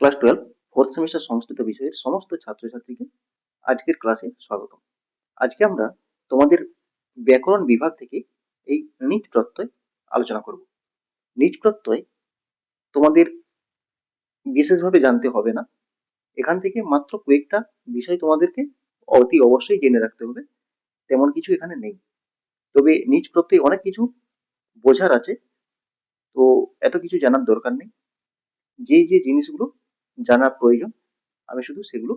Class 12 fourth semester সংস্কৃত বিষয়ের সমস্ত ছাত্রছাত্রীকে আজকের ক্লাসে স্বাগত। আজকে আমরা তোমাদের ব্যাকরণ বিভাগ থেকে এই নিজ প্রত্যয় আলোচনা করব। নিজ প্রত্যয় তোমাদের বিশেষভাবে জানতে হবে না, এখান থেকে মাত্র কয়েকটা বিষয় তোমাদেরকে অতি অবশ্যই জেনে রাখতে হবে, তেমন কিছু এখানে নেই। তবে নিজ প্রত্যয় অনেক কিছু বোঝার আছে, তো এত কিছু জানার দরকার নেই। যে যে জিনিসগুলো জানার প্রয়োজন আমি শুধু সেগুলো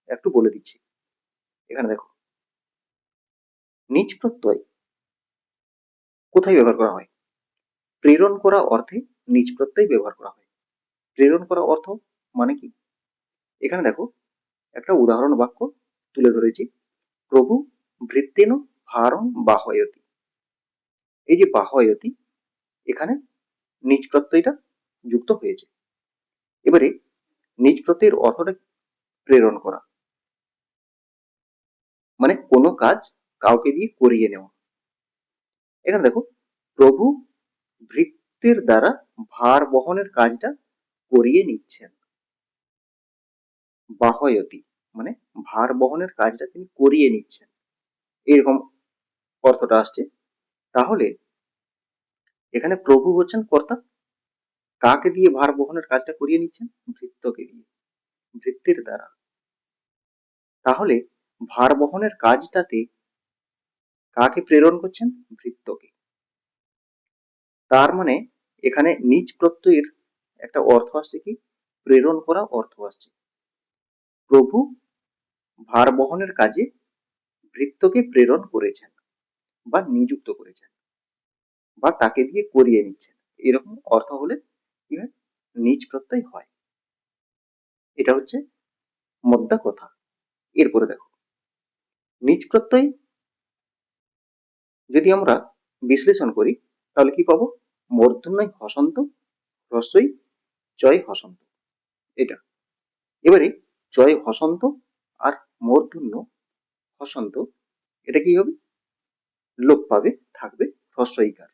একটু বলে দিচ্ছি। এখানে দেখো, নিজ প্রত্যয় কোথায় ব্যবহার করা হয়? প্রেরণ করা অর্থে নিজ প্রত্যয় ব্যবহার করা হয়। প্রেরণ করা অর্থ মানে কি? এখানে দেখো, একটা উদাহরণ বাক্য তুলে ধরেছি। প্রভু ভৃত্যেন ভারং বাহয়তি। এই যে বাহয়তি, এখানে নিজ প্রত্যয়টা যুক্ত হয়েছে। এবারে নিজ প্রত্যয়ের অর্থটা প্রেরণ করা, মানে কোনো কাজ কাউকে দিয়ে করিয়ে নেওয়া। এখানে দেখো, প্রভু ভৃত্যের দ্বারা ভার বহনের কাজটা করিয়ে নিচ্ছেন। বাহয়তি মানে ভার বহনের কাজটা তিনি করিয়ে নিচ্ছেন, এরকম অর্থটা আসছে। তাহলে এখানে প্রভু হচ্ছেন কর্তা, কাকে দিয়ে ভার বহনের কাজটা করিয়ে নিচ্ছেন? ভৃত্যকে দিয়ে, ভৃত্যের দ্বারা। তাহলে ভার বহনের কাজটাতে কাকে প্রেরণ করছেন? ভৃত্যকে। তার মানে এখানে নিজ প্রত্যয়ের একটা অর্থ আসছে কি? প্রেরণ করা অর্থ আসছে। প্রভু ভার বহনের কাজে ভৃত্যকে প্রেরণ করেছেন বা নিযুক্ত করেছেন বা তাকে দিয়ে করিয়ে নিচ্ছেন, এরকম অর্থ হলে কি হয়? নিজ প্রত্যয় হয়। এটা হচ্ছে মোদ্দা কথা। এরপরে দেখো, নিজ প্রত্যয় যদি আমরা বিশ্লেষণ করি তাহলে কি পাবো? মূর্ধন্যয় হসন্ত, হ্রস্বই চয় হসন্ত, এটা। এবারে চয় হসন্ত আর মূর্ধন্য হসন্ত, এটা কি হবে? লোপ পাবে, থাকবে হ্রস্বইকার।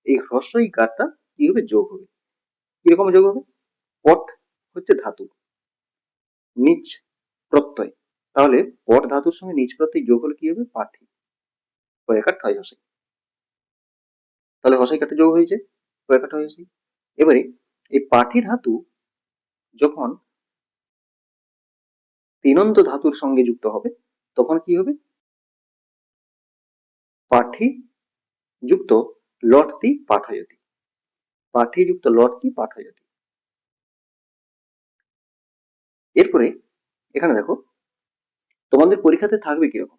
এই হ্রস্বইকারটা কি হবে? যোগ হবে। কিরকম যোগ হবে? পট হচ্ছে ধাতু, নিজ প্রত্যয়, তাহলে পট ধাতুর সঙ্গে নিজ প্রত্যয় যোগ হলে কি হবে? পাঠি, কয়েকার ঠয় হসে, তাহলে হসাই কাটা যোগ হয়েছে, কয়েকার ঠয় হসে। এবারে এই পাঠি ধাতু যখন তিনন্ত ধাতুর সঙ্গে যুক্ত হবে তখন কি হবে? পাঠি যুক্ত লটতি পাঠয়তি, পাঠি যুক্ত লটতি পাঠয়তি। এরপরে এখানে দেখো, তোমাদের পরীক্ষাতে থাকবে কিরকম?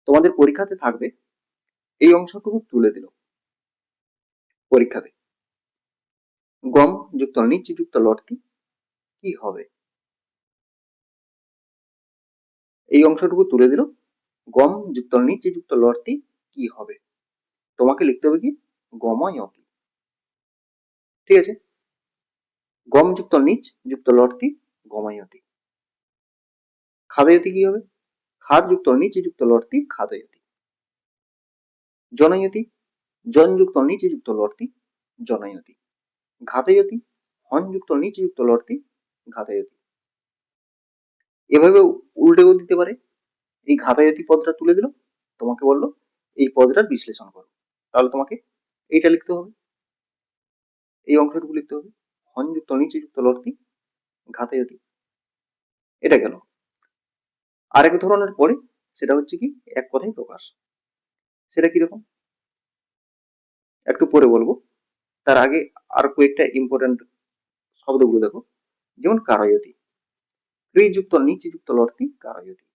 তোমাদের পরীক্ষাতে থাকবে এই অংশটুকু তুলে দিল পরীক্ষাতে, গম যুক্ত নিচে যুক্ত লটতি কি হবে? এই অংশটুকু তুলে দিল, গম যুক্ত নিচে যুক্ত লটতি কি হবে? তোমাকে লিখতে হবে কি? গময়তি। ঠিক আছে, গম যুক্ত নিচ যুক্ত লটতি গময়তি। খাদয়তি কি হবে? খাদ যুক্ত নিচে যুক্ত লটতি খাদয়তি। জনয়তি, জন যুক্ত নিচে যুক্ত লটতি জনয়তি। ঘাতয়তি, হন যুক্ত নিচে যুক্ত লটতি ঘাতয়তি। এভাবে উল্টেও দিতে পারে। এই ঘাতায়তি পদটা তুলে দিল, তোমাকে বললো এই পদটার বিশ্লেষণ করো, তাহলে তোমাকে এইটা লিখতে হবে, এই অংশটুকু লিখতে হবে, হন যুক্ত নিচে যুক্ত লটতি ঘাতায়তি। এটা গেল। আরেক ধরনের পরে, সেটা হচ্ছে কি? এক কথায় প্রকাশ। সেটা কিরকম একটু পরে বলবো, তার আগে আর কয়েকটা ইম্পর্টেন্ট শব্দগুলো দেখো। যেমন কারয়তি, ক্রি যুক্ত নিচে যুক্ত লটতি কারয়তি।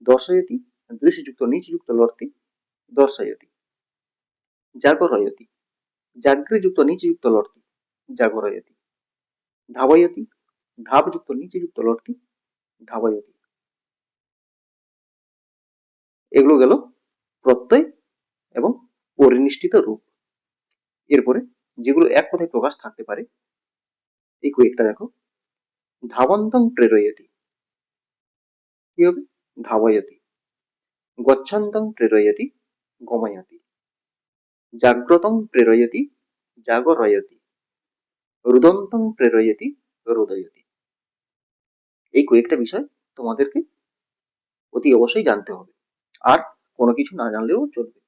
দর্শয়তি, দৃশ্য যুক্ত নিচে যুক্ত লটতি দর্শয়তি। জাগরয়তি, জাগ্রে যুক্ত নিচে যুক্ত লটতি জাগরয়তি। ধাবয়তি, ধাব যুক্ত নিচে যুক্ত লটতি ধাবয়তি। এগুলো গেল প্রত্যয় এবং পরিনিষ্ঠিত রূপ। এরপরে যেগুলো এক কথায় প্রকাশ থাকতে পারে এই কয়েকটা দেখো। ধাবন্তং প্রেরয়তি কি হবে? ধাবয়তি। গচ্ছন্তং প্রেরয়তি গময়তি। জাগ্রতং প্রেরয়তি জাগরয়তি। রুদন্তং প্রেরয়তি রোদয়তি। এই কয়েকটা বিষয় তোমাদেরকে অতি অবশ্যই জানতে হবে, আর কোনো কিছু না জানলেও চলবে।